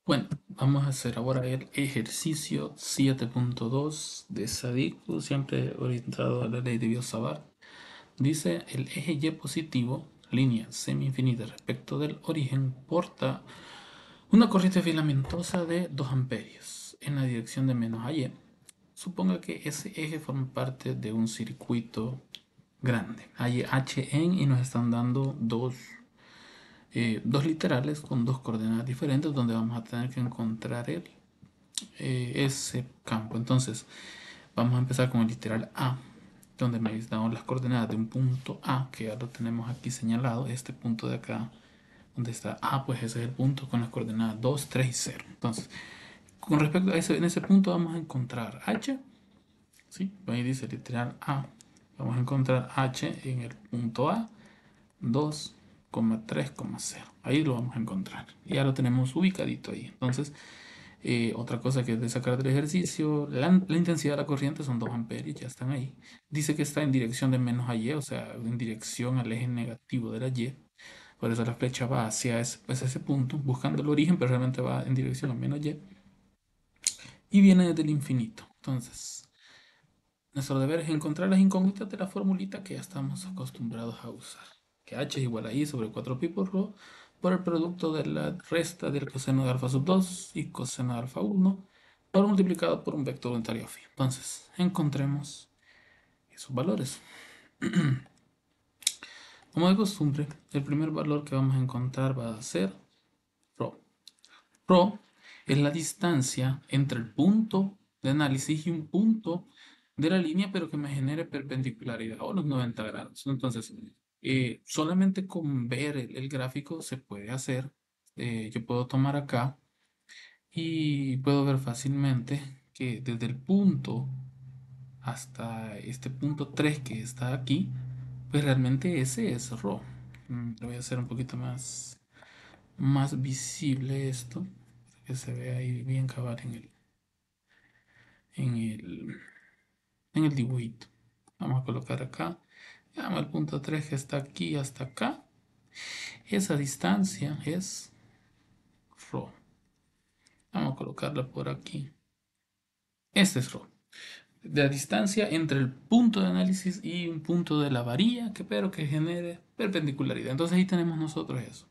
Bueno, vamos a hacer ahora el ejercicio 7.2 de Sadiku, siempre orientado a la ley de Biot-Savart. Dice, el eje Y positivo, línea semi-infinita respecto del origen, porta una corriente filamentosa de 2 amperios en la dirección de menos a Y. Suponga que ese eje forma parte de un circuito grande. Hay H en y nos están dando dos literales con dos coordenadas diferentes donde vamos a tener que encontrar ese campo. Entonces, vamos a empezar con el literal A, donde me damos las coordenadas de un punto A, que ya lo tenemos aquí señalado, este punto de acá, donde está A, pues ese es el punto con las coordenadas 2, 3 y 0. Entonces, con respecto a ese, en ese punto vamos a encontrar H, ¿sí? Ahí dice literal A. Vamos a encontrar H en el punto A, 2,3,0. Ahí lo vamos a encontrar. Ya lo tenemos ubicadito ahí. Entonces, otra cosa que es de sacar del ejercicio, la intensidad de la corriente son 2 amperios, ya están ahí. Dice que está en dirección de menos a Y, o sea, en dirección al eje negativo de la Y. Por eso la flecha va hacia ese punto, buscando el origen, pero realmente va en dirección a menos Y. Y viene desde el infinito. Entonces, nuestro deber es encontrar las incógnitas de la formulita que ya estamos acostumbrados a usar. Que h es igual a i sobre 4pi por rho por el producto de la resta del coseno de alfa sub 2 y coseno de alfa 1 por multiplicado por un vector unitario phi. Entonces, encontremos esos valores. Como de costumbre, el primer valor que vamos a encontrar va a ser rho. Rho es la distancia entre el punto de análisis y un punto de la línea, pero que me genere perpendicularidad o los 90 grados. Entonces, solamente con ver el gráfico se puede hacer. Yo puedo tomar acá y puedo ver fácilmente que desde el punto hasta este punto 3 que está aquí, pues realmente ese es Rho. Lo voy a hacer un poquito más visible esto, para que se vea ahí bien cabal en el, en el dibujito. Vamos a colocar acá. Llama el punto 3 que está aquí hasta acá. Esa distancia es Rho. Vamos a colocarla por aquí. Este es Rho. La distancia entre el punto de análisis y un punto de la varilla, pero que genere perpendicularidad. Entonces ahí tenemos nosotros eso.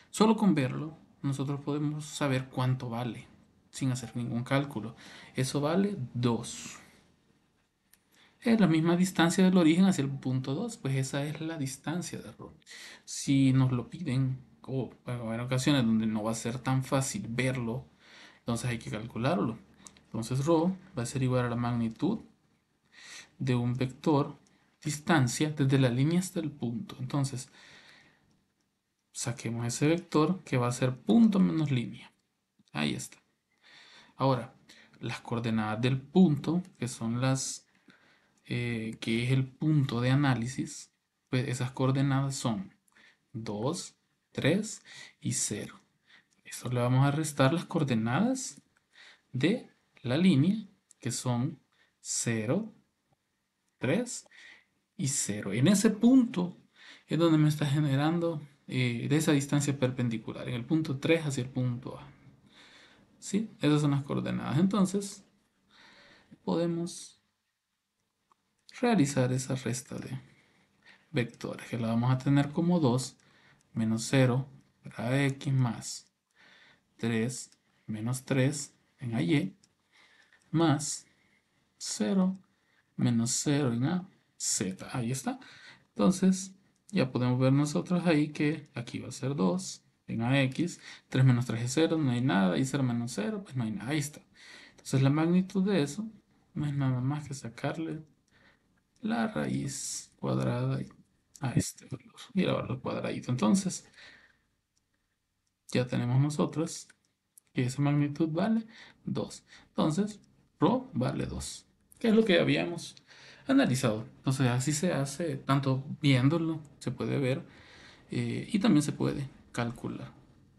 Solo con verlo, nosotros podemos saber cuánto vale, sin hacer ningún cálculo. Eso vale 2. Es la misma distancia del origen hacia el punto 2, pues esa es la distancia de Rho. Si nos lo piden, o va a haber ocasiones donde no va a ser tan fácil verlo, entonces hay que calcularlo. Entonces Rho va a ser igual a la magnitud de un vector distancia desde la línea hasta el punto. Entonces, saquemos ese vector que va a ser punto menos línea. Ahí está. Ahora, las coordenadas del punto, que son que es el punto de análisis, pues esas coordenadas son 2, 3 y 0. Eso le vamos a restar las coordenadas de la línea, que son 0, 3 y 0. En ese punto es donde me está generando de esa distancia perpendicular, en el punto 3 hacia el punto A. ¿Sí? Esas son las coordenadas. Entonces, podemos realizar esa resta de vectores, que la vamos a tener como 2 menos 0 para x más 3 menos 3 en y más 0 menos 0 en a z. Ahí está. Entonces, ya podemos ver nosotros ahí que aquí va a ser 2 en ax, 3 menos 3 es 0, no hay nada, y 0 menos 0, pues no hay nada, ahí está. Entonces la magnitud de eso no es nada más que sacarle la raíz cuadrada a este valor y el valor cuadradito. Entonces, ya tenemos nosotros que esa magnitud vale 2. Entonces, ρ vale 2, que es lo que habíamos analizado. Entonces, así se hace, tanto viéndolo, se puede ver, y también se puede calcular,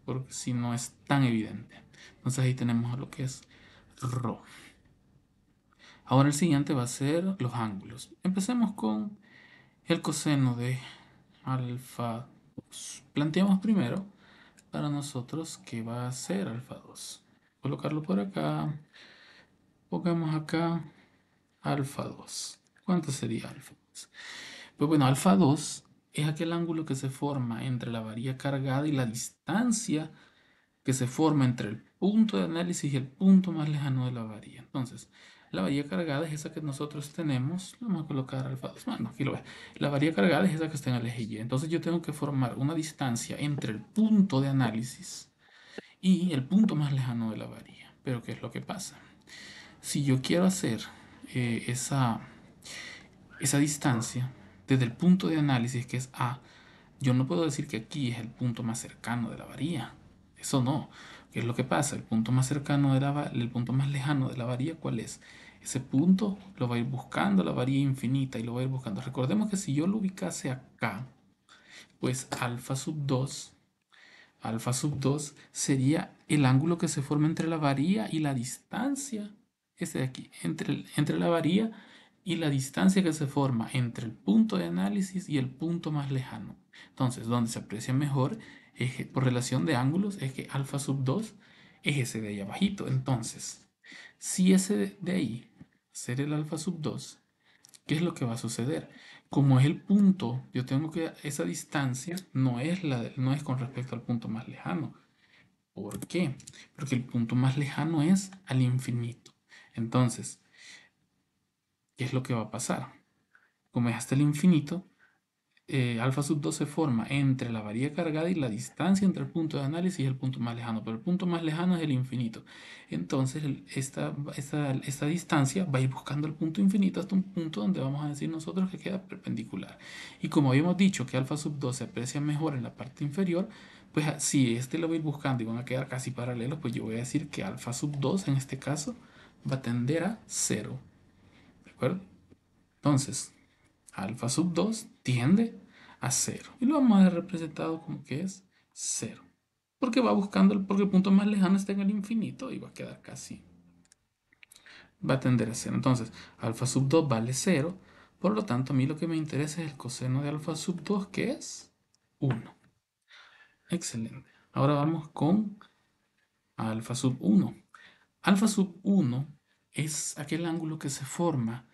porque si no es tan evidente. Entonces, ahí tenemos lo que es ρ. Ahora el siguiente va a ser los ángulos. Empecemos con el coseno de alfa 2. Planteamos primero para nosotros qué va a ser alfa 2. Colocarlo por acá. Pongamos acá alfa 2. ¿Cuánto sería alfa 2? Pues bueno, alfa 2 es aquel ángulo que se forma entre la varilla cargada y la distancia que se forma entre el punto de análisis y el punto más lejano de la varilla. Entonces, la varilla cargada es esa que nosotros tenemos. Vamos a colocar alfa 2. Bueno, aquí lo ves. La varilla cargada es esa que está en el eje Y. Entonces yo tengo que formar una distancia entre el punto de análisis y el punto más lejano de la varilla. Pero ¿qué es lo que pasa? Si yo quiero hacer esa distancia desde el punto de análisis que es A, yo no puedo decir que aquí es el punto más cercano de la varilla. Eso no. ¿Qué es lo que pasa? El punto más cercano el punto más lejano de la varilla, ¿cuál es? Ese punto lo va a ir buscando la varilla infinita y lo va a ir buscando. Recordemos que si yo lo ubicase acá, pues alfa sub 2 sería el ángulo que se forma entre la varilla y la distancia, este de aquí, entre la varilla y la distancia que se forma entre el punto de análisis y el punto más lejano. Entonces, donde se aprecia mejor por relación de ángulos es que alfa sub 2 es ese de ahí abajito. Entonces, si ese de ahí ser el alfa sub 2, ¿qué es lo que va a suceder? Como es el punto, yo tengo que esa distancia no es con respecto al punto más lejano. ¿Por qué? Porque el punto más lejano es al infinito. Entonces, ¿qué es lo que va a pasar? Como es hasta el infinito, alfa sub 2 se forma entre la varilla cargada y la distancia entre el punto de análisis y el punto más lejano, pero el punto más lejano es el infinito. Entonces, esta distancia va a ir buscando el punto infinito hasta un punto donde vamos a decir nosotros que queda perpendicular. Y como habíamos dicho que alfa sub 2 se aprecia mejor en la parte inferior, pues si este lo voy a ir buscando y van a quedar casi paralelos, pues yo voy a decir que alfa sub 2 en este caso va a tender a 0. ¿De acuerdo? Entonces, alfa sub 2 tiende a 0. Y lo vamos a ver representado como que es 0. Porque va buscando, porque el punto más lejano está en el infinito y va a quedar casi. Va a tender a 0. Entonces, alfa sub 2 vale 0. Por lo tanto, a mí lo que me interesa es el coseno de alfa sub 2, que es 1. Excelente. Ahora vamos con alfa sub 1. Alfa sub 1 es aquel ángulo que se forma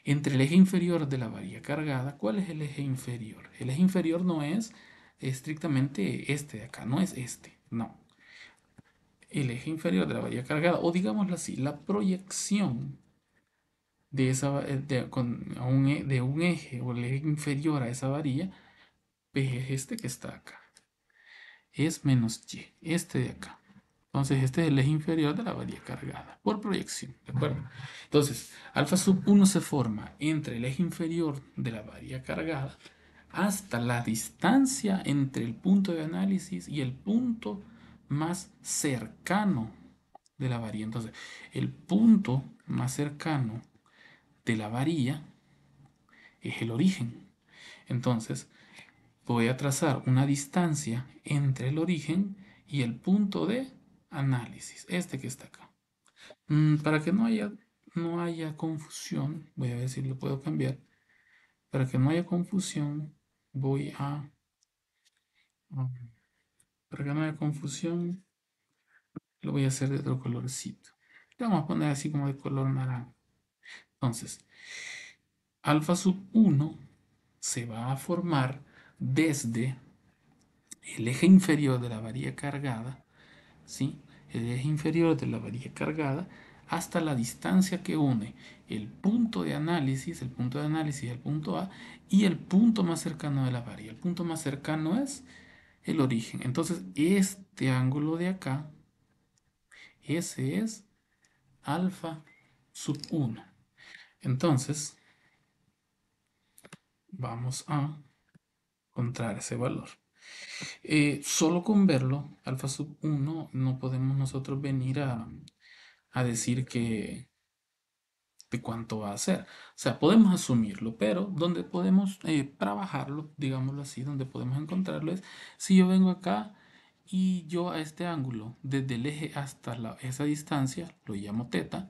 entre el eje inferior de la varilla cargada. ¿Cuál es el eje inferior? El eje inferior no es estrictamente este de acá, no es este, no. El eje inferior de la varilla cargada, o digámoslo así, la proyección de, de un eje o el eje inferior a esa varilla, pues es este que está acá. Es menos y, este de acá. Entonces, este es el eje inferior de la varilla cargada, por proyección, ¿de acuerdo? Entonces, alfa sub 1 se forma entre el eje inferior de la varilla cargada hasta la distancia entre el punto de análisis y el punto más cercano de la varilla. Entonces, el punto más cercano de la varilla es el origen. Entonces, voy a trazar una distancia entre el origen y el punto de análisis, este que está acá. Para que no haya confusión, voy a ver si lo puedo cambiar. Para que no haya confusión, voy a... mm, para que no haya confusión, lo voy a hacer de otro colorcito. Le vamos a poner así como de color naranja. Entonces, alfa sub 1 se va a formar desde el eje inferior de la varilla cargada, ¿sí? El eje inferior de la varilla cargada hasta la distancia que une el punto de análisis, el punto A, y el punto más cercano de la varilla. El punto más cercano es el origen. Entonces, este ángulo de acá, ese es alfa sub 1. Entonces, vamos a encontrar ese valor. Solo con verlo, alfa sub 1, no podemos nosotros venir a decir que de cuánto va a ser. O sea, podemos asumirlo, pero donde podemos trabajarlo, digámoslo así, donde podemos encontrarlo es si yo vengo acá y yo a este ángulo, desde el eje hasta esa distancia, lo llamo teta,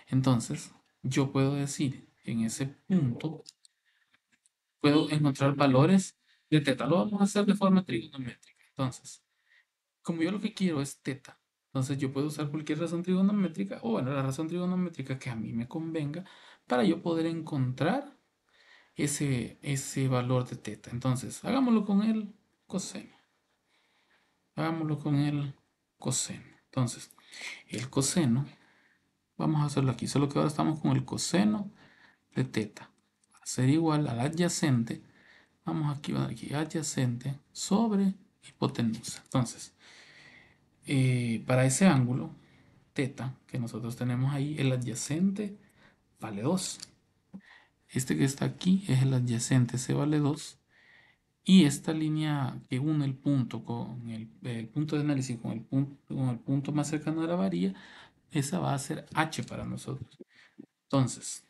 entonces yo puedo decir en ese punto, puedo encontrar valores de teta. Lo vamos a hacer de forma trigonométrica. Entonces, como yo lo que quiero es teta, entonces yo puedo usar cualquier razón trigonométrica, o bueno, la razón trigonométrica que a mí me convenga, para yo poder encontrar ese valor de teta. Entonces, hagámoslo con el coseno. Hagámoslo con el coseno. Entonces, el coseno, vamos a hacerlo aquí, solo que ahora estamos con el coseno de teta. Va a ser igual al adyacente. Vamos aquí, aquí adyacente sobre hipotenusa. Entonces, para ese ángulo, teta, que nosotros tenemos ahí, el adyacente vale 2. Este que está aquí es el adyacente, ese vale 2. Y esta línea que une el punto con el punto de análisis con el punto más cercano de la varilla, esa va a ser H para nosotros. Entonces,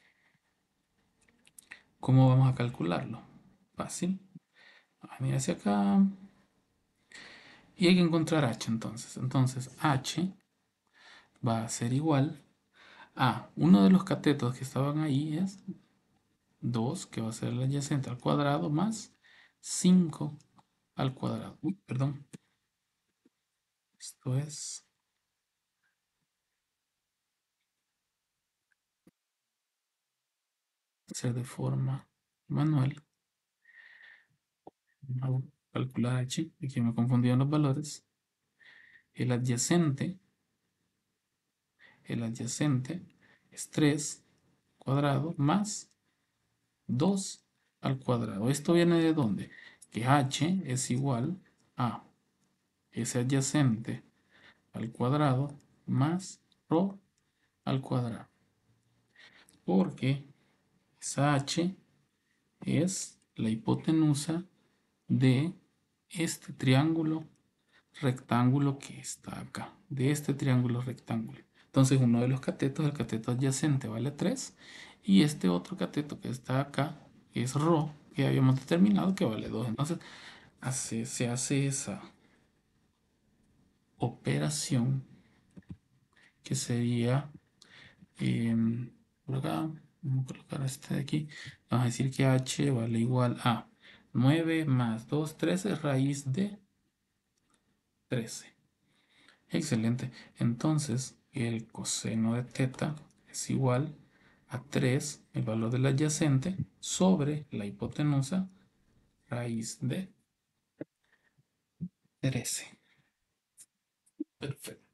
¿cómo vamos a calcularlo? Fácil. Vamos a venir hacia acá. Y hay que encontrar H entonces. Entonces, H va a ser igual a uno de los catetos que estaban ahí es 2, que va a ser el adyacente al cuadrado, más 5 al cuadrado. Uy, perdón. Esto es hacer de forma manual. Vamos a calcular H. Aquí me confundieron los valores. El adyacente, el adyacente es 3 cuadrado más 2 al cuadrado. ¿Esto viene de dónde? Que H es igual a ese adyacente al cuadrado más ρ al cuadrado. Porque esa H es la hipotenusa de este triángulo rectángulo que está acá, de este triángulo rectángulo. Entonces uno de los catetos, el cateto adyacente vale 3 y este otro cateto que está acá es ρ, que habíamos determinado que vale 2. Entonces se hace esa operación que sería por acá, vamos a colocar este de aquí, vamos a decir que h vale igual a 9 más 2, 13 raíz de 13. Excelente. Entonces, el coseno de teta es igual a 3, el valor del adyacente, sobre la hipotenusa raíz de 13. Perfecto.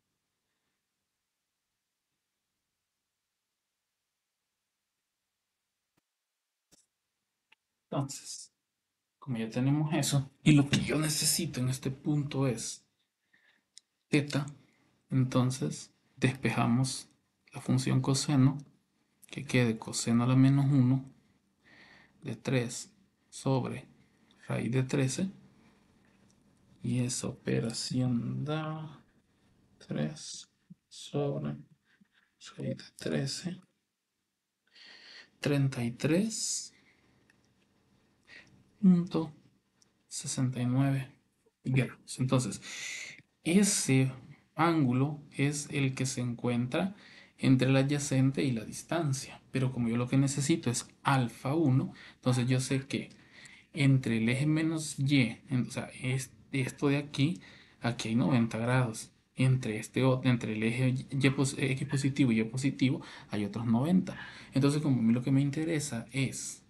Entonces, como ya tenemos eso, y lo que yo necesito en este punto es teta, entonces despejamos la función coseno, que quede coseno a la menos 1 de 3 sobre raíz de 13, y esa operación da 3 sobre raíz de 13, 33,69 grados. Entonces, ese ángulo es el que se encuentra entre el adyacente y la distancia. Pero como yo lo que necesito es alfa 1, entonces yo sé que entre el eje menos y, o sea, esto de aquí, aquí hay 90 grados. Entre entre el eje X positivo y Y positivo hay otros 90. Entonces, como a mí lo que me interesa es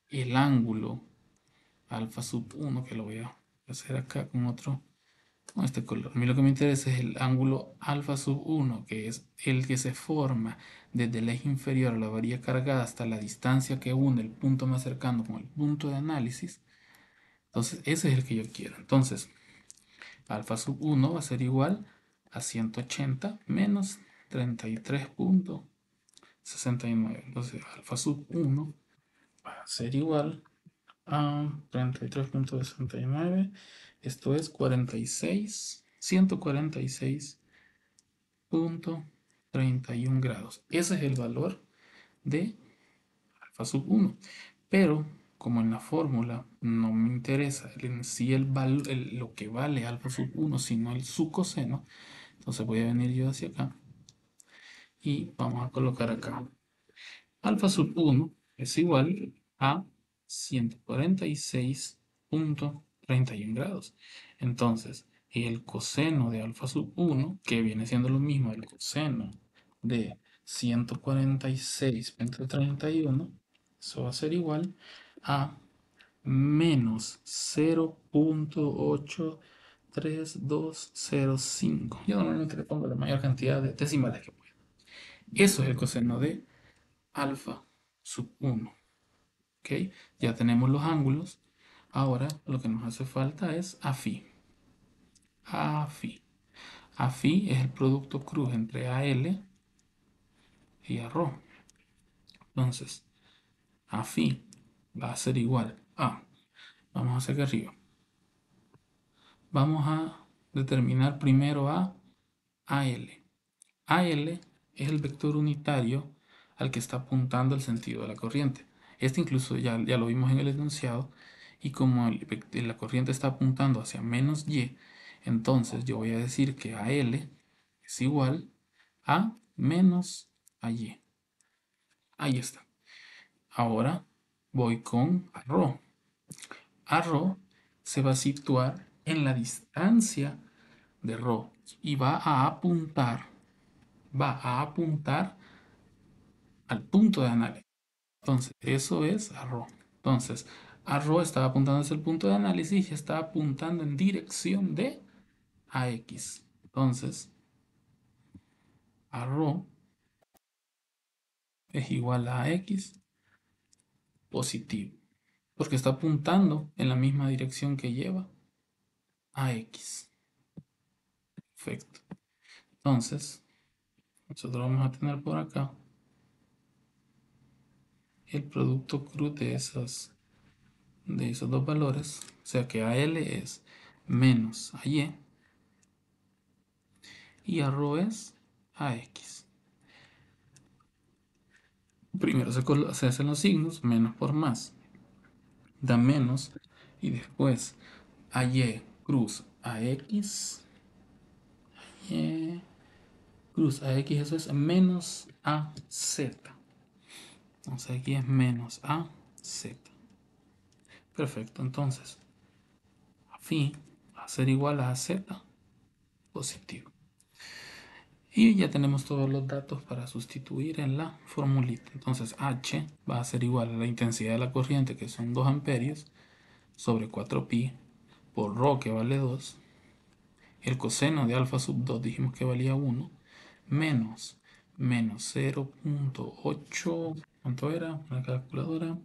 el ángulo alfa sub 1, que lo voy a hacer acá con este color. A mí lo que me interesa es el ángulo alfa sub 1, que es el que se forma desde el eje inferior a la varilla cargada hasta la distancia que une el punto más cercano con el punto de análisis. Entonces, ese es el que yo quiero. Entonces, alfa sub 1 va a ser igual a 180 menos 33,69. Entonces, alfa sub 1 va a ser igual a 33,69. Esto es 146,31 grados. Ese es el valor de alfa sub 1. Pero como en la fórmula no me interesa en sí lo que vale alfa sub 1, sino su coseno, entonces voy a venir yo hacia acá y vamos a colocar acá. Alfa sub 1 es igual a 146,31 grados. Entonces, el coseno de alfa sub 1, que viene siendo lo mismo el coseno de 146.31, eso va a ser igual a menos 0.83205. Yo normalmente le pongo la mayor cantidad de decimales que pueda. Eso es el coseno de alfa sub 1. ¿Ok? Ya tenemos los ángulos. Ahora lo que nos hace falta es AFI. AFI. AFI es el producto cruz entre AL y ARRO. Entonces, AFI va a ser igual a, vamos hacia acá arriba. Vamos a determinar primero a AL. AL es el vector unitario al que está apuntando el sentido de la corriente. Este incluso ya lo vimos en el enunciado, y como la corriente está apuntando hacia menos y, entonces yo voy a decir que AL es igual a menos AY. Ahí está. Ahora voy con arro. Arro se va a situar en la distancia de ρ y va a apuntar al punto de análisis. Entonces, eso es arro. Entonces, arro está apuntando hacia el punto de análisis y está apuntando en dirección de AX. Entonces, arro es igual a AX positivo, porque está apuntando en la misma dirección que lleva AX. Perfecto. Entonces, nosotros vamos a tener por acá el producto cruz de esos dos valores, o sea que AL es menos AY y arro es AX. Primero se hacen los signos, menos por más, da menos, y después AY cruz AX, cruz AX, eso es menos AZ. Entonces aquí es menos AZ. Perfecto, entonces phi va a ser igual a Z positivo. Y ya tenemos todos los datos para sustituir en la formulita. Entonces H va a ser igual a la intensidad de la corriente, que son 2 amperios, sobre 4pi, por ρ, que vale 2. El coseno de alfa sub 2 dijimos que valía 1, menos 0.8, ¿cuánto era? Una calculadora.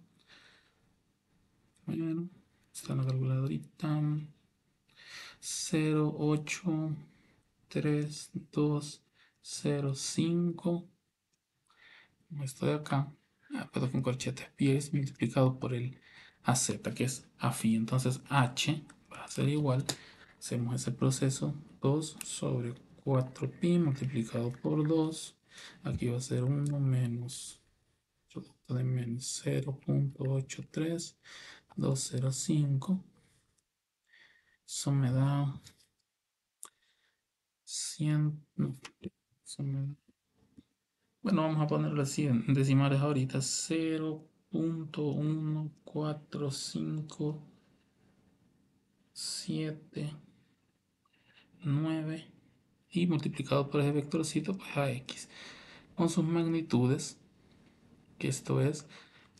Bueno, está en la calculadorita. 0.83205. Esto de acá, puedo con corchetes pies multiplicado por el AZ, que es AFI. Entonces H va a ser igual, hacemos ese proceso, 2 sobre 4pi multiplicado por 2. Aquí va a ser 1 menos producto de menos 0.83205. Eso me da 100. No, eso me da, bueno, vamos a ponerlo así en decimales ahorita. 0.14579 y multiplicado por ese vectorcito, pues AX, con sus magnitudes, que esto es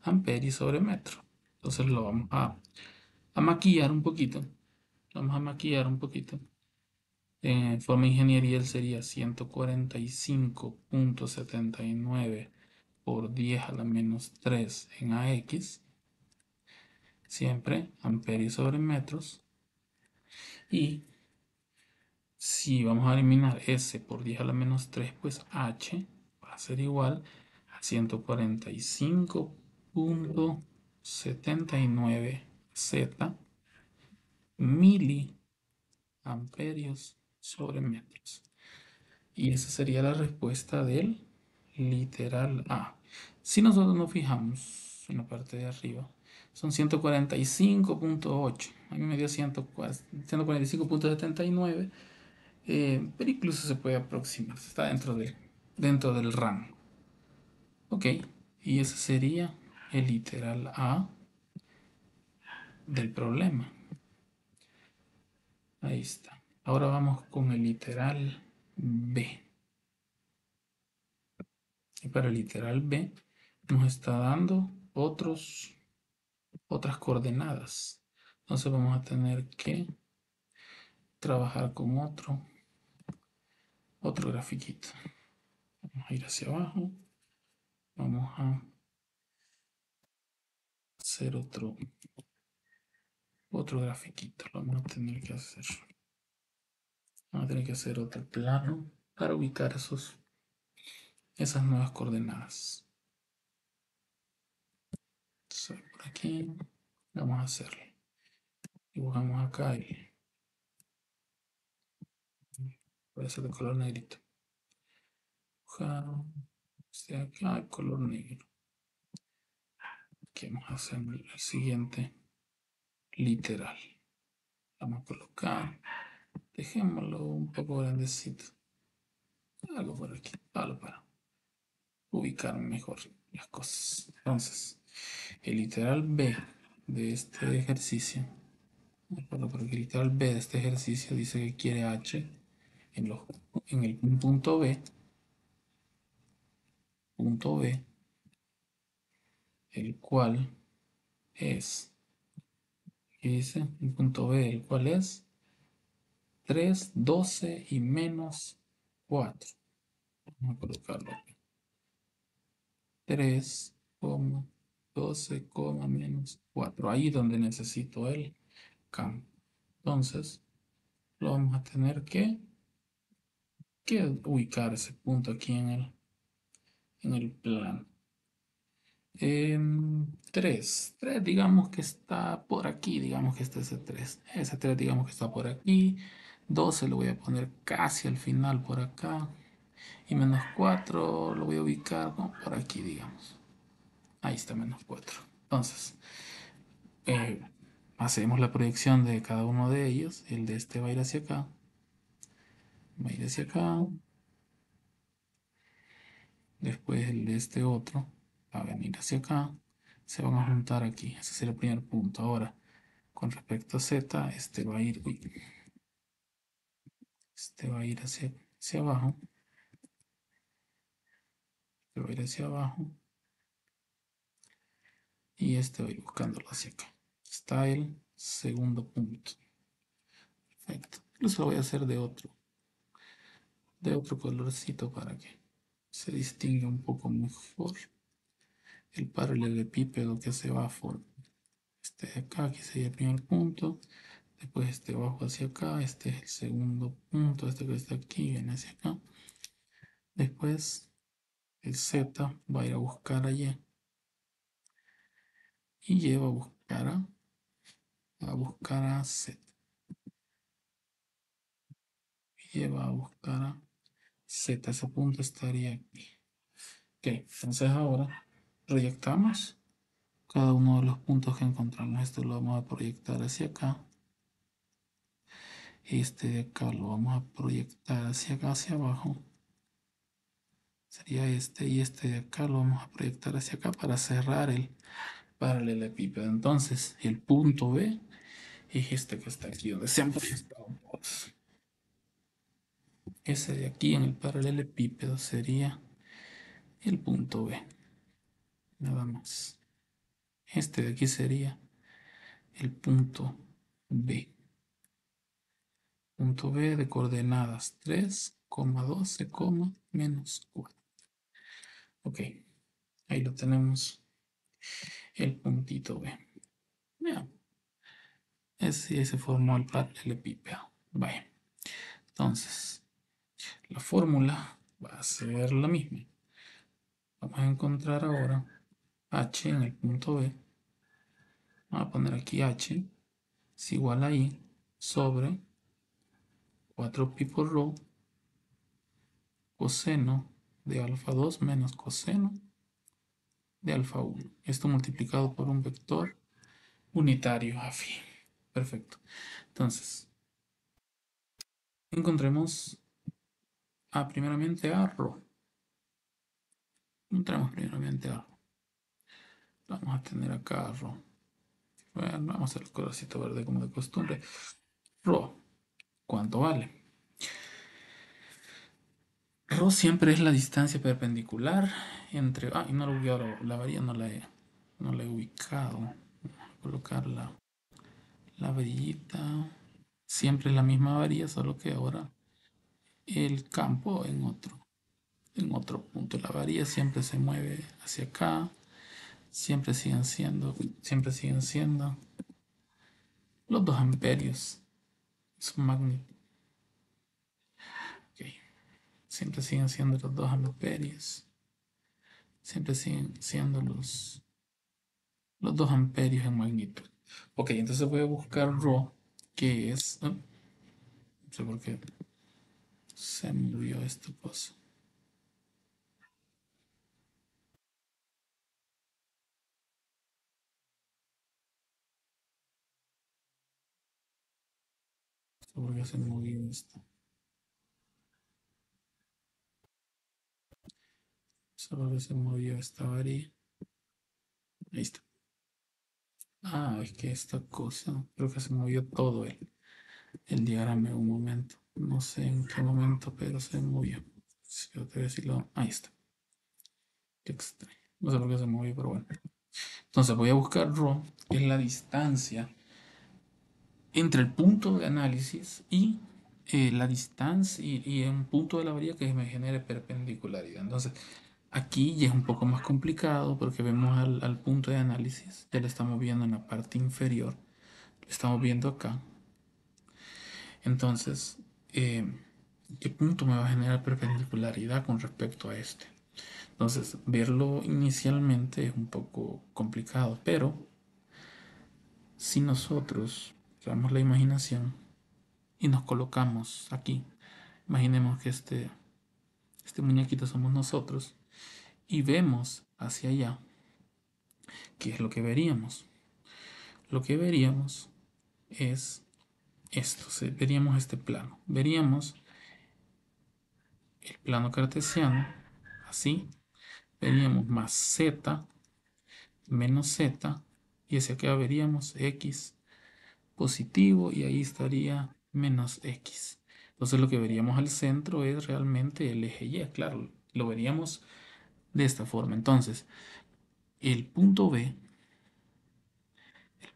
amperio sobre metro. Entonces lo vamos a maquillar un poquito. Vamos a maquillar un poquito. En forma ingenierial sería 145.79 por 10 a la menos 3 en AX, siempre amperios sobre metros. Y si vamos a eliminar S por 10 a la menos 3, pues H va a ser igual a 145.79 Z miliamperios sobre metros. Y esa sería la respuesta del literal A. Si nosotros nos fijamos en la parte de arriba, son 145.8. A mí me dio 145.79, pero incluso se puede aproximar. Está dentro del rango. Ok, y ese sería el literal A del problema. Ahí está. Ahora vamos con el literal B. Y para el literal B nos está dando otras coordenadas. Entonces vamos a tener que trabajar con otro grafiquito. Vamos a ir hacia abajo. Vamos a hacer otro grafiquito. Lo vamos a tener que hacer. Vamos a tener que hacer otro plano para ubicar esas nuevas coordenadas. Entonces, por aquí vamos a hacerlo. Dibujamos acá y voy a hacer de color negrito. Dibujar acá el color negro. Aquí vamos a hacer el siguiente literal. Vamos a colocar, dejémoslo un poco grandecito. Algo por aquí, algo para ubicar mejor las cosas. Entonces, el literal B de este ejercicio, porque el literal B de este ejercicio dice que quiere H en el punto B, el cual es, ¿qué dice? El punto B, el cual es 3, 12 y menos 4. Vamos a colocarlo aquí. 3, 12, menos 4. Ahí donde necesito el campo. Entonces, lo vamos a tener que ubicar ese punto aquí en el plano. 3, digamos que está por aquí, digamos que este es el 3. Ese 3 digamos que está por aquí. 12 lo voy a poner casi al final por acá. Y menos 4 lo voy a ubicar como por aquí, digamos. Ahí está menos 4. Entonces, eh, hacemos la proyección de cada uno de ellos. El de este va a ir hacia acá. Va a ir hacia acá. Después el de este otro va a venir hacia acá. Se van a juntar aquí. Ese será el primer punto. Ahora, con respecto a Z, este va a ir, este va a ir hacia abajo. Este va a ir hacia abajo. Y este va a ir buscándolo hacia acá. Está el segundo punto. Perfecto. Incluso lo voy a hacer de otro colorcito para que se distinga un poco mejor el paralelepípedo que se va a formar. Este de acá, aquí sería el primer punto. Después este bajo hacia acá. Este es el segundo punto. Este que está aquí viene hacia acá. Después el Z va a ir a buscar a Y. Y Y va a buscar a Z. Y Y va a buscar a Z. Ese punto estaría aquí. Ok, entonces ahora proyectamos cada uno de los puntos que encontramos. Esto lo vamos a proyectar hacia acá. Este de acá lo vamos a proyectar hacia acá, hacia abajo. Sería este, y este de acá lo vamos a proyectar hacia acá para cerrar el paralelepípedo. Entonces, el punto B es este que está aquí, donde se han proyectado todos. Ese de aquí en el paralelepípedo sería el punto B. Nada más. Este de aquí sería el punto B. Punto B de coordenadas 3, 12, menos 4. Ok, ahí lo tenemos, el puntito B. Ya, ese se formó el paralelepípedo. Vaya, entonces, la fórmula va a ser la misma. Vamos a encontrar ahora H en el punto B. Vamos a poner aquí H es igual a I sobre 4pi por rho coseno de alfa 2 menos coseno de alfa 1. Esto multiplicado por un vector unitario afín. Perfecto. Entonces, encontremos primeramente a rho. Encontramos primeramente a rho. Vamos a tener acá a rho. Bueno, vamos a hacer el colorcito verde como de costumbre. Rho. ¿Cuánto vale? Rho siempre es la distancia perpendicular entre... Ah, y no lo he ubicado, la varilla no la he ubicado. Voy a colocar la varillita. Siempre es la misma varilla, solo que ahora el campo en otro punto. La varilla siempre se mueve hacia acá. Siempre siguen siendo los 2 amperios. Su magnitud. Ok. Siempre siguen siendo los 2 amperios. Siempre siguen siendo los 2 amperios en magnitud. Ok, entonces voy a buscar ρ, que es... no sé por qué se movió esta cosa. No sé por qué se movió esto. No sé por qué se movió esta varilla. Ahí está. Ah, es que esta cosa, creo que se movió todo el diagrama en un momento. No sé en qué momento, pero se movió. Si yo te voy a decirlo, ahí está. Qué extraño. No sé por qué se movió, pero bueno. Entonces voy a buscar ρ, que es la distancia entre el punto de análisis y la distancia y un punto de la varilla que me genere perpendicularidad. Entonces, aquí ya es un poco más complicado porque vemos al punto de análisis, ya lo estamos viendo en la parte inferior, lo estamos viendo acá. Entonces, eh, ¿qué punto me va a generar perpendicularidad con respecto a este? Entonces, verlo inicialmente es un poco complicado, pero si nosotros usamos la imaginación y nos colocamos aquí, imaginemos que este muñequito somos nosotros y vemos hacia allá, ¿qué es lo que veríamos? Lo que veríamos es esto, veríamos este plano, veríamos el plano cartesiano, así, veríamos más z menos z, y hacia acá veríamos x positivo y ahí estaría menos x. Entonces lo que veríamos al centro es realmente el eje y, claro, lo veríamos de esta forma. Entonces, el punto B,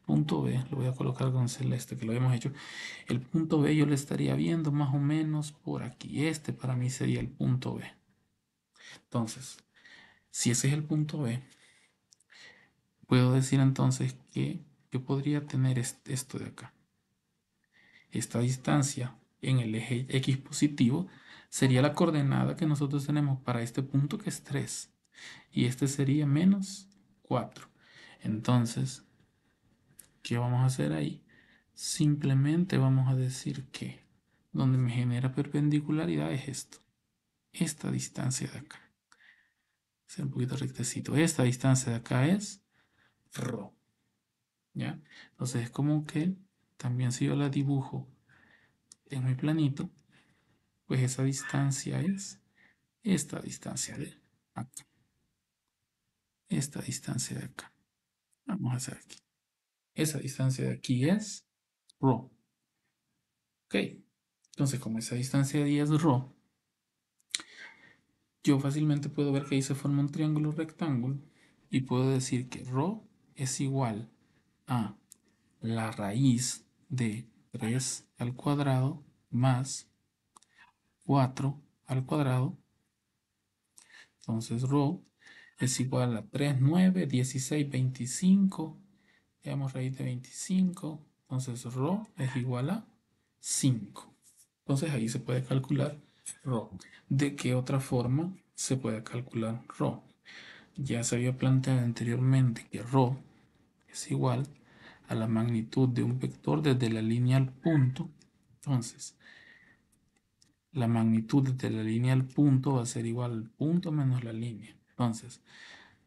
lo voy a colocar con celeste que lo habíamos hecho. El punto B yo lo estaría viendo más o menos por aquí. Este para mí sería el punto B. Entonces, si ese es el punto B, puedo decir entonces que yo podría tener esto de acá. Esta distancia en el eje X positivo sería la coordenada que nosotros tenemos para este punto, que es 3. Y este sería menos 4. Entonces, ¿qué vamos a hacer ahí? Simplemente vamos a decir que donde me genera perpendicularidad es esto. Esta distancia de acá. Ser un poquito rectecito. Esta distancia de acá es ρ. ¿Ya? Entonces es como que también si yo la dibujo en mi planito, pues esa distancia es esta distancia de acá. Esta distancia de acá. Vamos a hacer aquí. Esa distancia de aquí es ρ. Ok. Entonces, como esa distancia de ahí es ρ, yo fácilmente puedo ver que ahí se forma un triángulo rectángulo y puedo decir que ρ es igual a la raíz de 3 al cuadrado más 4 al cuadrado. Entonces ρ es igual a 3, 9, 16, 25. Llevamos raíz de 25. Entonces ρ es igual a 5. Entonces ahí se puede calcular ρ. ¿De qué otra forma se puede calcular ρ? Ya se había planteado anteriormente que ρ es igual a la magnitud de un vector desde la línea al punto. Entonces, la magnitud desde la línea al punto va a ser igual al punto menos la línea. Entonces,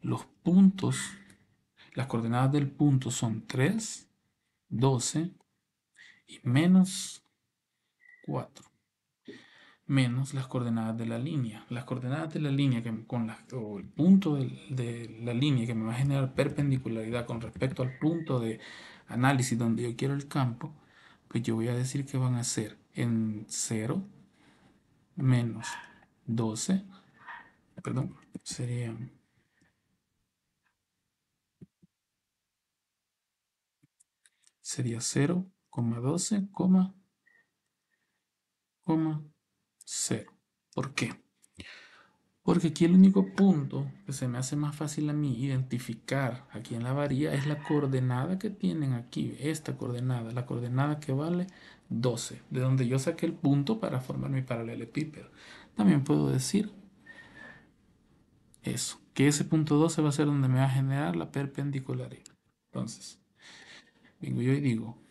los puntos, las coordenadas del punto son 3, 12 y menos 4, menos las coordenadas de la línea. Las coordenadas de la línea o el punto de la línea que me va a generar perpendicularidad con respecto al punto de análisis donde yo quiero el campo, pues yo voy a decir que van a ser en 0 menos 12, perdón, sería 0,12, 0. ¿Por qué? Porque aquí el único punto que se me hace más fácil a mí identificar aquí en la varilla es la coordenada que tienen aquí, esta coordenada, la coordenada que vale 12, de donde yo saqué el punto para formar mi paralelepípedo. También puedo decir eso, que ese punto 12 va a ser donde me va a generar la perpendicularidad. Entonces, vengo yo y digo,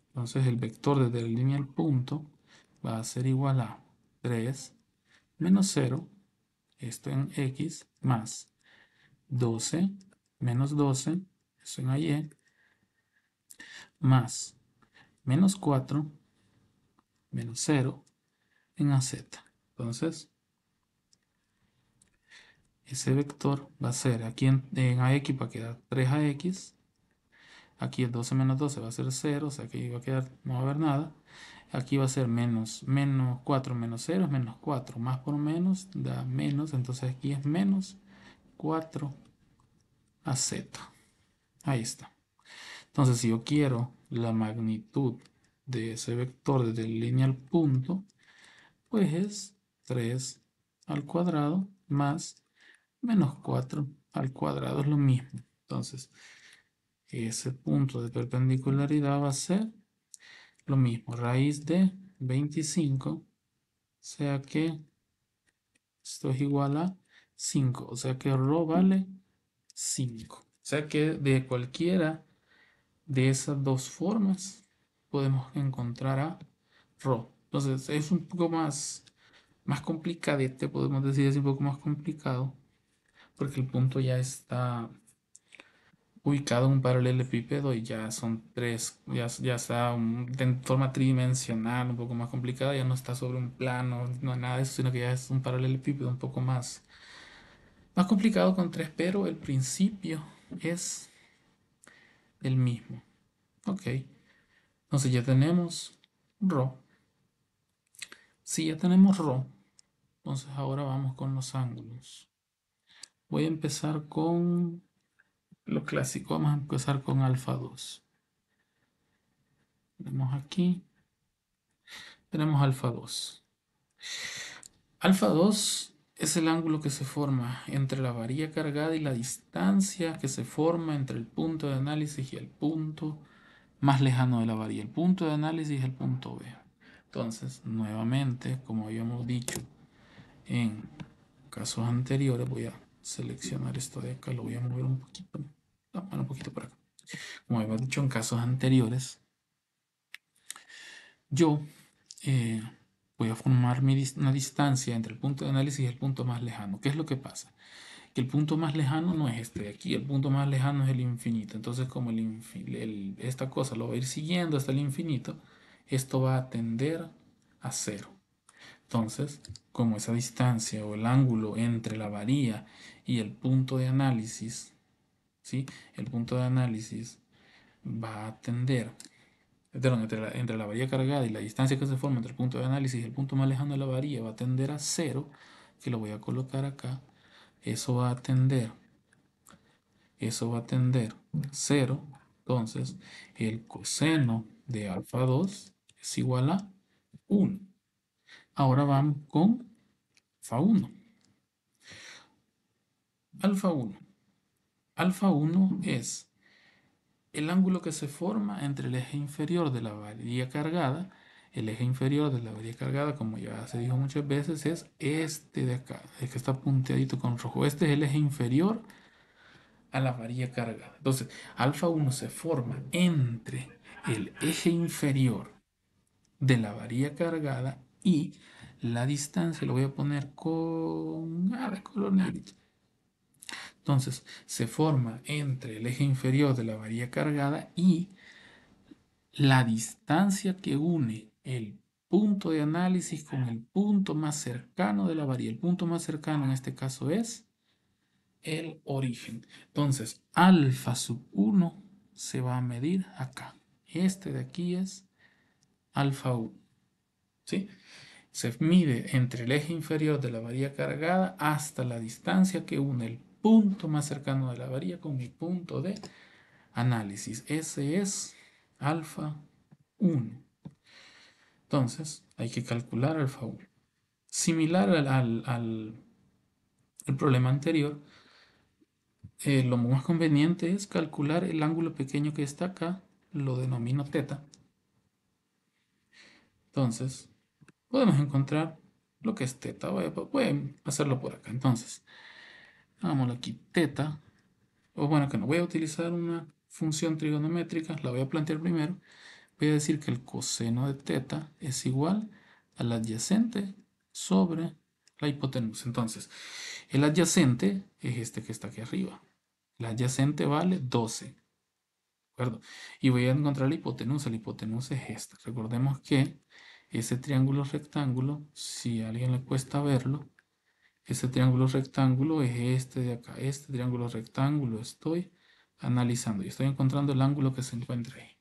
entonces el vector desde la línea al punto va a ser igual a 3 menos 0, esto en x, más 12 menos 12, eso en y, más menos 4 menos 0 en az. Entonces, ese vector va a ser, aquí en ax va a quedar 3ax, aquí el 12 menos 12 va a ser 0, o sea que va a quedar, no va a haber nada. Aquí va a ser menos 4 menos 0 es menos 4, más por menos da menos, entonces aquí es menos 4az. Ahí está. Entonces, si yo quiero la magnitud de ese vector desde la línea al punto, pues es 3 al cuadrado más menos 4 al cuadrado, es lo mismo. Entonces, ese punto de perpendicularidad va a ser lo mismo, raíz de 25, o sea que esto es igual a 5, o sea que ρ vale 5. O sea que de cualquiera de esas dos formas podemos encontrar a ρ. Entonces es un poco más complicadete, podemos decir, es un poco más complicado, porque el punto ya está ubicado en un paralelepípedo y ya son tres, ya está en forma tridimensional, un poco más complicada, ya no está sobre un plano, no es nada de eso, sino que ya es un paralelepípedo un poco más complicado con tres, pero el principio es el mismo. Ok, entonces ya tenemos ρ. Si ya tenemos ρ, entonces ahora vamos con los ángulos. Voy a empezar con lo clásico, vamos a empezar con alfa 2. Tenemos aquí, tenemos alfa 2. Alfa 2 es el ángulo que se forma entre la varilla cargada y la distancia que se forma entre el punto de análisis y el punto más lejano de la varilla. El punto de análisis es el punto B. Entonces, nuevamente, como habíamos dicho en casos anteriores, voy a seleccionar esto de acá, lo voy a mover un poquito, un poquito para acá. Como habíamos dicho en casos anteriores, yo voy a formar una distancia entre el punto de análisis y el punto más lejano. ¿Qué es lo que pasa? Que el punto más lejano no es este de aquí, el punto más lejano es el infinito. Entonces, como esta cosa lo va a ir siguiendo hasta el infinito, esto va a tender a cero. Entonces, como esa distancia o el ángulo entre la varilla y el punto de análisis, ¿sí? El punto de análisis va a tender, perdón, entre la varilla cargada y la distancia que se forma entre el punto de análisis y el punto más lejano de la varilla va a tender a cero, que lo voy a colocar acá. Eso va a tender a 0. Entonces, el coseno de alfa 2 es igual a 1. Ahora vamos con alfa 1. Alfa 1. Alfa 1 es el ángulo que se forma entre el eje inferior de la varilla cargada. El eje inferior de la varilla cargada, como ya se dijo muchas veces, es este de acá, el que está punteadito con rojo. Este es el eje inferior a la varilla cargada. Entonces, alfa 1 se forma entre el eje inferior de la varilla cargada y la distancia, lo voy a poner con de color negrito. Entonces, se forma entre el eje inferior de la varilla cargada y la distancia que une el punto de análisis con el punto más cercano de la varilla. El punto más cercano en este caso es el origen. Entonces, alfa sub 1 se va a medir acá. Este de aquí es alfa 1. ¿sí? Se mide entre el eje inferior de la varilla cargada hasta la distancia que une el punto más cercano de la varilla con mi punto de análisis. Ese es alfa 1. Entonces, hay que calcular alfa 1. Similar al problema anterior, lo más conveniente es calcular el ángulo pequeño que está acá, lo denomino teta. Entonces, podemos encontrar lo que es teta. Voy a hacerlo por acá. Entonces, hagámoslo aquí, teta. O bueno, que no voy a utilizar una función trigonométrica, la voy a plantear primero. Voy a decir que el coseno de teta es igual al adyacente sobre la hipotenusa. Entonces, el adyacente es este que está aquí arriba. El adyacente vale 12. ¿De acuerdo? Y voy a encontrar la hipotenusa. La hipotenusa es esta. Recordemos que ese triángulo rectángulo, si a alguien le cuesta verlo, ese triángulo rectángulo es este de acá. Este triángulo rectángulo estoy analizando y estoy encontrando el ángulo que se encuentra ahí.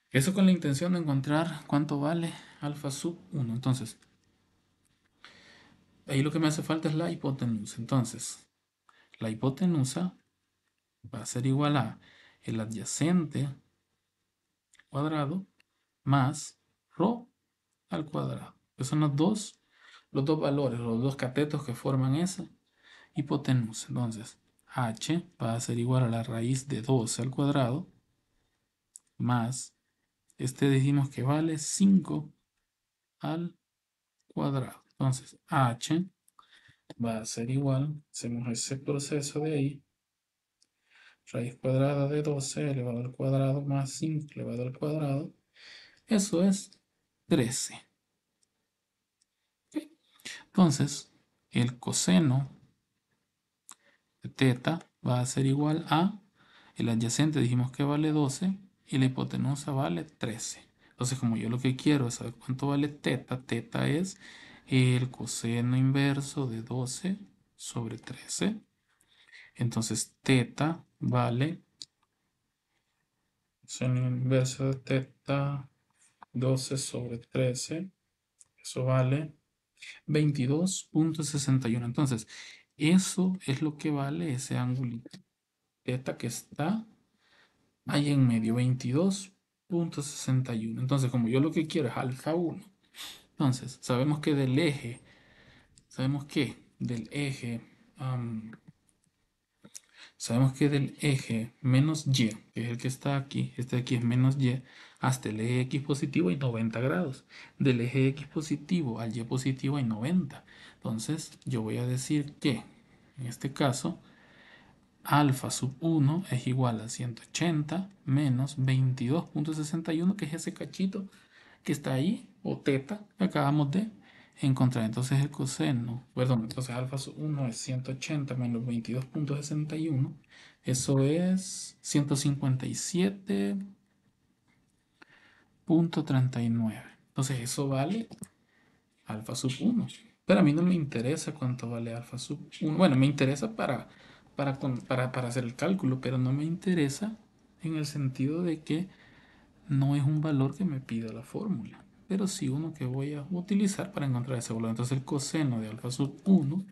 Eso con la intención de encontrar cuánto vale alfa sub 1. Entonces, ahí lo que me hace falta es la hipotenusa. Entonces, la hipotenusa va a ser igual a el adyacente cuadrado más ρ al cuadrado. Esos son los dos valores, los dos catetos que forman esa hipotenusa. Entonces, h va a ser igual a la raíz de 12 al cuadrado más, este dijimos que vale 5 al cuadrado. Entonces, h va a ser igual, hacemos ese proceso de ahí, raíz cuadrada de 12 elevado al cuadrado más 5 elevado al cuadrado, eso es 13. ¿Ok? Entonces, el coseno de teta va a ser igual a, el adyacente dijimos que vale 12 y la hipotenusa vale 13. Entonces, como yo lo que quiero es saber cuánto vale teta, teta es el coseno inverso de 12 sobre 13. Entonces, teta vale seno inverso de teta 12 sobre 13. Eso vale 22.61. Entonces, eso es lo que vale ese ángulo teta que está ahí en medio, 22.61. Entonces, como yo lo que quiero es alfa 1. Entonces, sabemos que del eje, sabemos que del eje menos y, que es el que está aquí, este de aquí es menos y, hasta el eje x positivo hay 90 grados. Del eje x positivo al y positivo hay 90. Entonces, yo voy a decir que, en este caso, alfa sub 1 es igual a 180 menos 22.61, que es ese cachito que está ahí, o teta, que acabamos de encontrar. Entonces el coseno, perdón, entonces alfa sub 1 es 180 menos 22.61, eso es 157.39. Entonces eso vale alfa sub 1. Pero a mí no me interesa cuánto vale alfa sub 1. Bueno, me interesa para hacer el cálculo, pero no me interesa en el sentido de que no es un valor que me pida la fórmula, pero sí uno que voy a utilizar para encontrar ese valor. Entonces el coseno de alfa sub 1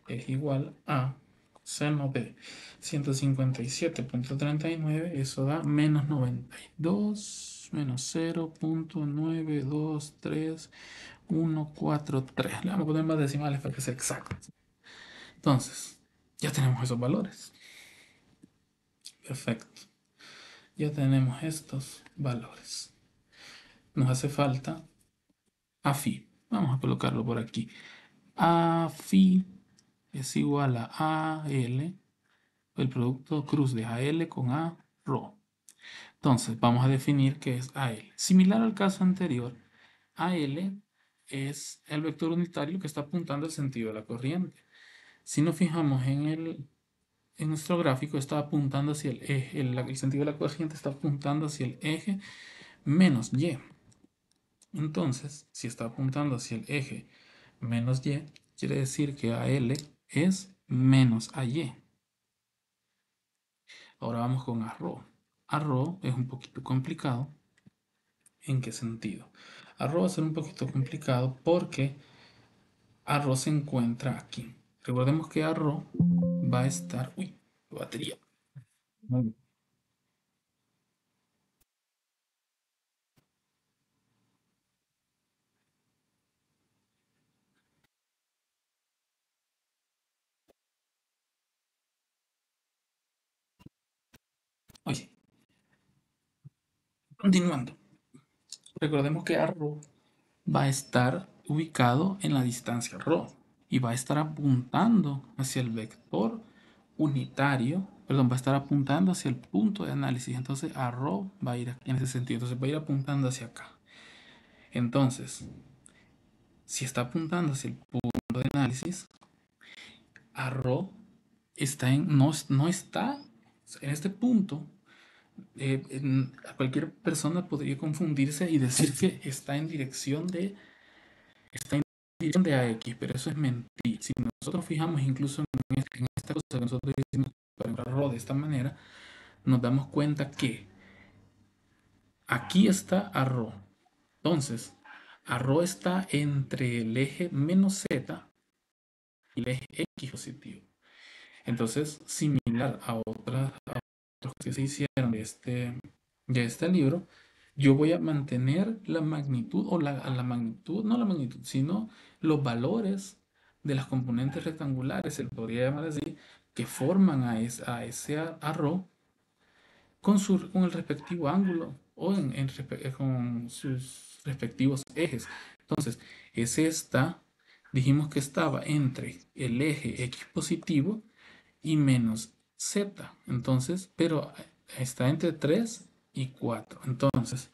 es igual a seno de 157.39, eso da menos 92 menos 0.923143. Le vamos a poner más decimales para que sea exacto. Entonces, ya tenemos esos valores. Perfecto. Ya tenemos estos valores. Nos hace falta a phi. Vamos a colocarlo por aquí. A phi es igual a AL, el producto cruz de AL con A rho. Entonces, vamos a definir qué es AL. Similar al caso anterior, AL es el vector unitario que está apuntando el sentido de la corriente. Si nos fijamos en nuestro gráfico, está apuntando hacia el eje, el sentido de la corriente está apuntando hacia el eje menos Y. Entonces, si está apuntando hacia el eje menos Y, quiere decir que AL es menos AY. Ahora vamos con arrow. Arrow es un poquito complicado. ¿En qué sentido? Arroz va a ser un poquito complicado porque arroz se encuentra aquí. Recordemos que arroz va a estar... Uy, batería. Muy bien. Oye, continuando. Recordemos que arroz va a estar ubicado en la distancia ρ y va a estar apuntando hacia el vector unitario, perdón, va a estar apuntando hacia el punto de análisis. Entonces, arroz va a ir en ese sentido. Entonces, va a ir apuntando hacia acá. Entonces, si está apuntando hacia el punto de análisis, arroz no está en este punto. Cualquier persona podría confundirse y decir que está en dirección de AX, pero eso es mentira. Si nosotros fijamos incluso en esta cosa que nosotros hicimos para encontrarlo de esta manera, nos damos cuenta que aquí está arroz. Entonces, arroz está entre el eje menos Z y el eje X positivo. Entonces, similar a otros que se hicieron de este libro, yo voy a mantener la magnitud, o la magnitud, no la magnitud, sino los valores de las componentes rectangulares, se podría llamar así, que forman a ese arroz con el respectivo ángulo o con sus respectivos ejes. Entonces, ese dijimos que estaba entre el eje X positivo y menos Z. Entonces, pero está entre 3 y 4. Entonces,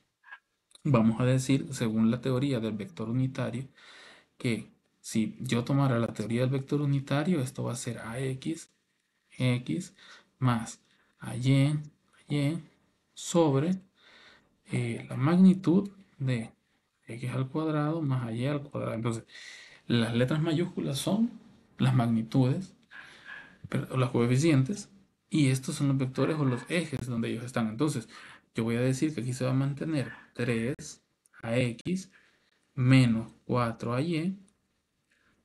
vamos a decir, según la teoría del vector unitario, que si yo tomara la teoría del vector unitario, esto va a ser AX más AY sobre la magnitud de X al cuadrado más AY al cuadrado. Entonces, las letras mayúsculas son las magnitudes o los coeficientes, y estos son los vectores o los ejes donde ellos están. Entonces, yo voy a decir que aquí se va a mantener 3 AX menos 4 AY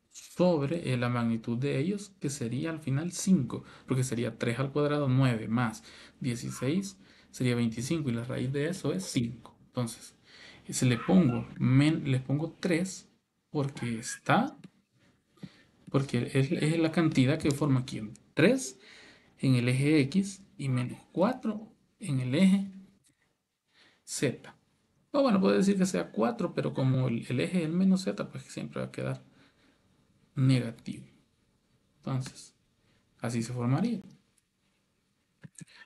sobre la magnitud de ellos, que sería al final 5, porque sería 3 al cuadrado 9 más 16 sería 25, y la raíz de eso es 5. Entonces, si les pongo 3 porque porque es la cantidad que forma aquí, 3 en el eje X y menos 4 en el eje Z. O bueno, puede decir que sea 4, pero como el eje es el menos Z, pues siempre va a quedar negativo. Entonces, así se formaría.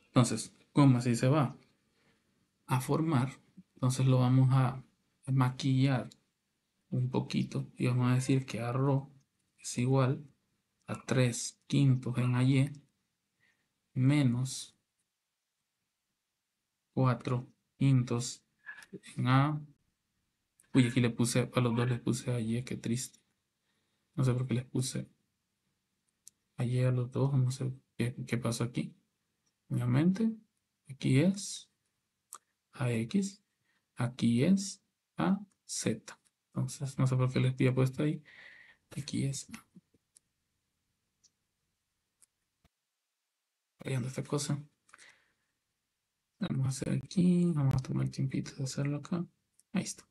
Entonces, como así se va a formar, entonces lo vamos a maquillar un poquito y vamos a decir que arro es igual a 3 quintos en AY menos 4 quintos en A. Uy, aquí a los dos les puse AY, qué triste. No sé por qué les puse AY a los dos, no sé qué pasó aquí. Nuevamente, aquí es AX, aquí es AZ. Entonces, no sé por qué les había puesto ahí. Aquí es fallando esta cosa. Vamos a hacer aquí, vamos a tomar el tiempito de hacerlo acá. Ahí está.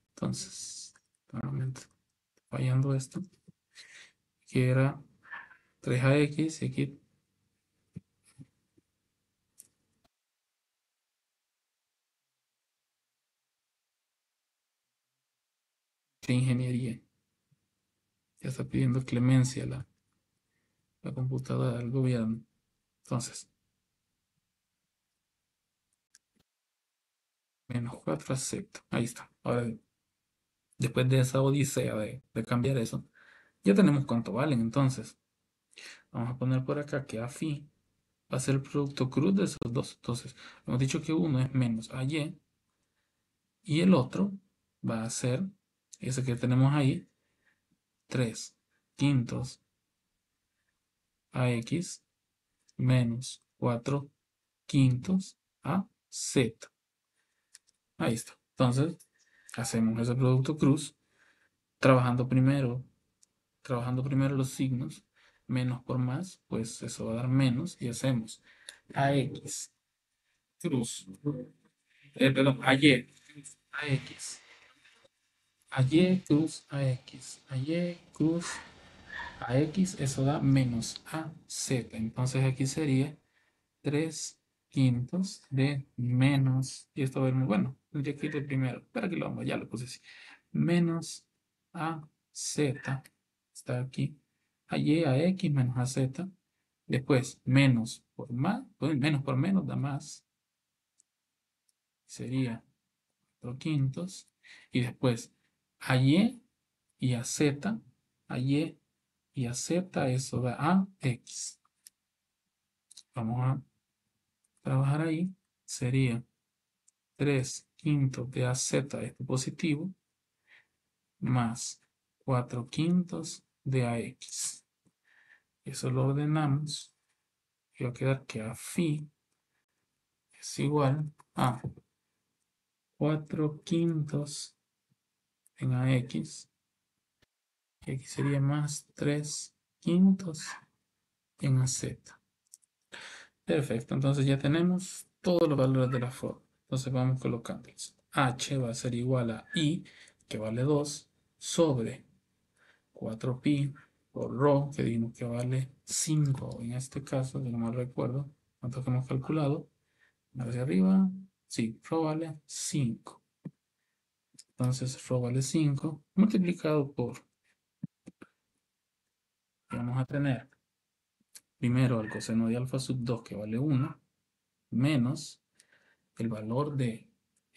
Entonces, nuevamente, fallando esto. Aquí era 3AX y aquí qué ingeniería. Ya está pidiendo clemencia la computadora del gobierno. Entonces, menos 4 acepto. Ahí está. Ahora, después de esa odisea de cambiar eso, ya tenemos cuánto valen. Entonces, vamos a poner por acá que AFI va a ser el producto cruz de esos dos. Entonces, hemos dicho que uno es menos AY y el otro va a ser, ese que tenemos ahí, 3 quintos AX menos 4 quintos AZ. Ahí está. Entonces, hacemos ese producto cruz, trabajando primero los signos, menos por más, pues eso va a dar menos, y hacemos AX cruz, perdón, AX, AY cruz, AY cruz, AX, eso da menos AZ. Entonces aquí sería 3 quintos de menos, y esto va a ver muy bueno, tendría que ir de primero, pero aquí lo vamos, ya lo puse así, menos AZ, está aquí, AY, AX menos AZ, después menos por más, pues menos por menos da más, sería 4 quintos, y después AY y AZ, AY y AZ, eso da AX. Vamos a trabajar ahí, sería 3 quintos de AZ, este positivo, más 4 quintos de AX. Eso lo ordenamos y va a quedar que A phi es igual a 4 quintos en AX, y aquí sería más 3 quintos en AZ. Perfecto, entonces ya tenemos todos los valores de la forma. Entonces vamos colocándolos. H va a ser igual a I, que vale 2, sobre 4pi por rho, que dijimos que vale 5 en este caso, si no mal recuerdo, cuánto que hemos calculado. Hacia arriba, sí, rho vale 5. Entonces rho vale 5 multiplicado por, vamos a tener primero el coseno de alfa sub 2 que vale 1, menos el valor de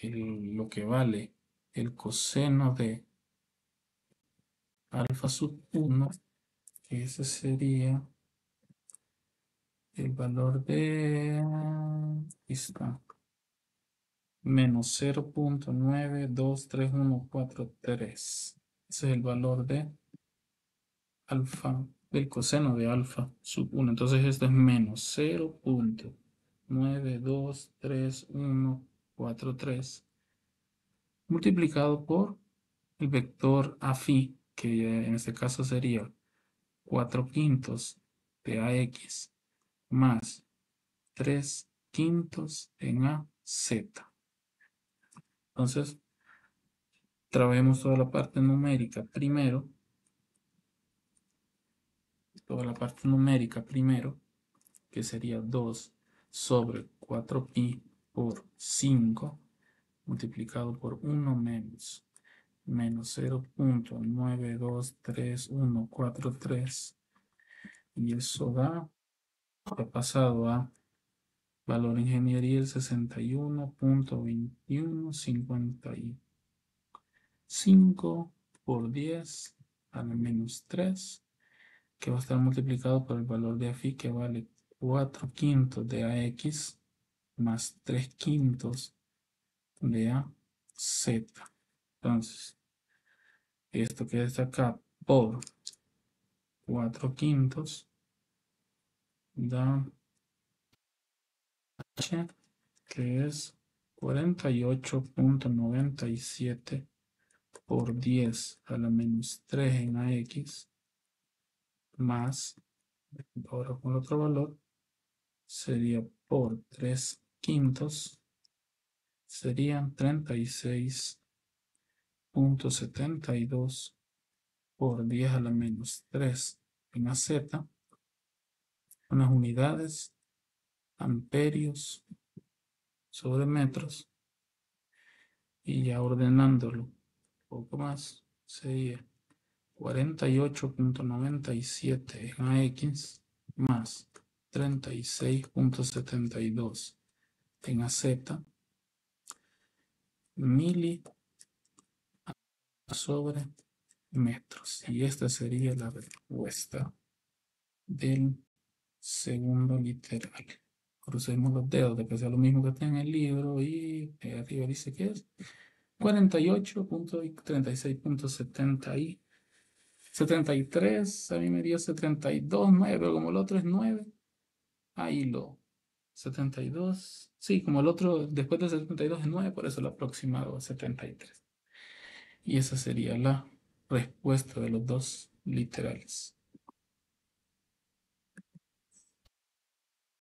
lo que vale el coseno de alfa sub 1, que ese sería el valor de, aquí está, menos 0.92314. Ese es el valor de alfa, del coseno de alfa sub 1. Entonces esto es menos 0.92314 multiplicado por el vector a phi, que en este caso sería 4 quintos de AX más 3 quintos en AZ. Entonces, trabajemos toda la parte numérica primero. Que sería 2 sobre 4pi por 5 multiplicado por 1 menos 0.92314, y eso da, he pasado a valor ingeniería el 61.2155 por 10 a la menos 3, que va a estar multiplicado por el valor de AFI, que vale 4 quintos de AX más 3 quintos de AZ. Entonces, esto que está acá por 4 quintos da H, que es 48.97 por 10 a la menos 3 en AX, más, ahora con el otro valor, sería por 3 quintos, serían 36.72 por 10 a la menos 3 en AZ, unas unidades, amperios sobre metros, y ya ordenándolo un poco más, sería 48.97 en AX más 36.72 en AZ, mili sobre metros. Y esta sería la respuesta del segundo literal. Crucemos los dedos de que sea lo mismo que está en el libro, y arriba dice que es 48.36.70 y 73, a mí me dio 72, 9, pero como el otro es 9, ahí lo 72, sí, como el otro después de 72 es 9, por eso lo aproximado a 73. Y esa sería la respuesta de los dos literales.